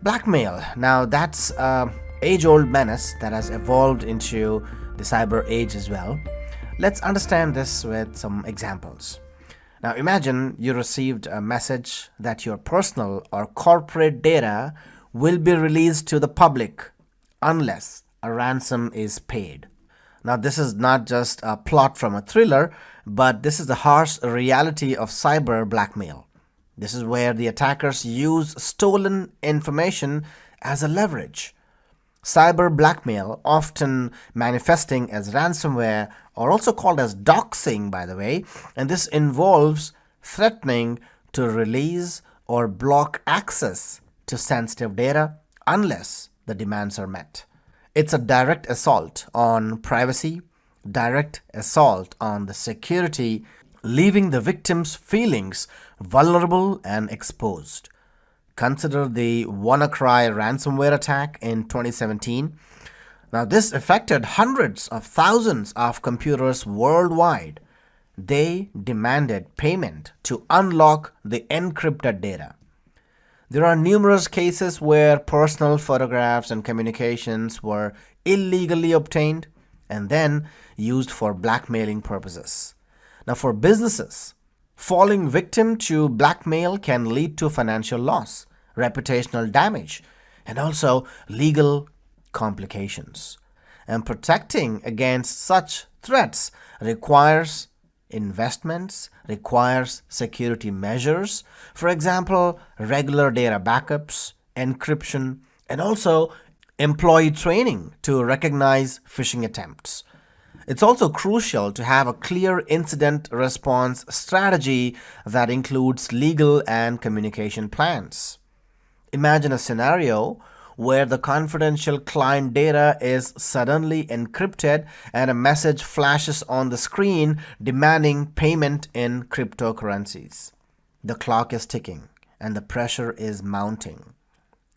Blackmail. Now that's an age-old menace that has evolved into the cyber age as well. Let's understand this with some examples. Now imagine you received a message that your personal or corporate data will be released to the public unless a ransom is paid. Now this is not just a plot from a thriller, but this is the harsh reality of cyber blackmail. This is where the attackers use stolen information as a leverage. Cyber blackmail, often manifesting as ransomware or also called as doxing, by the way, and this involves threatening to release or block access to sensitive data unless the demands are met. It's a direct assault on privacy, direct assault on the security, leaving the victim's feelings vulnerable and exposed. Consider the WannaCry ransomware attack in 2017. Now this affected hundreds of thousands of computers worldwide. They demanded payment to unlock the encrypted data. There are numerous cases where personal photographs and communications were illegally obtained and then used for blackmailing purposes. Now for businesses, falling victim to blackmail can lead to financial loss, reputational damage, and also legal complications. And protecting against such threats requires investments, requires security measures, for example, regular data backups, encryption, and also employee training to recognize phishing attempts. It's also crucial to have a clear incident response strategy that includes legal and communication plans. Imagine a scenario where the confidential client data is suddenly encrypted and a message flashes on the screen demanding payment in cryptocurrencies. The clock is ticking and the pressure is mounting.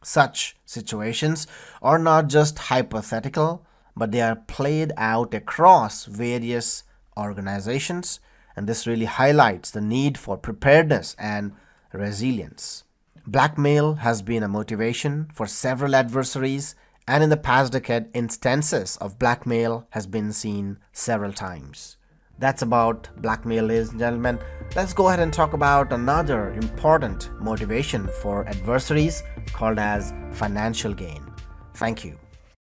Such situations are not just hypothetical, but they are played out across various organizations, and this really highlights the need for preparedness and resilience. Blackmail has been a motivation for several adversaries, and in the past decade, instances of blackmail has been seen several times. That's about blackmail, ladies and gentlemen. Let's go ahead and talk about another important motivation for adversaries called as financial gain. Thank you.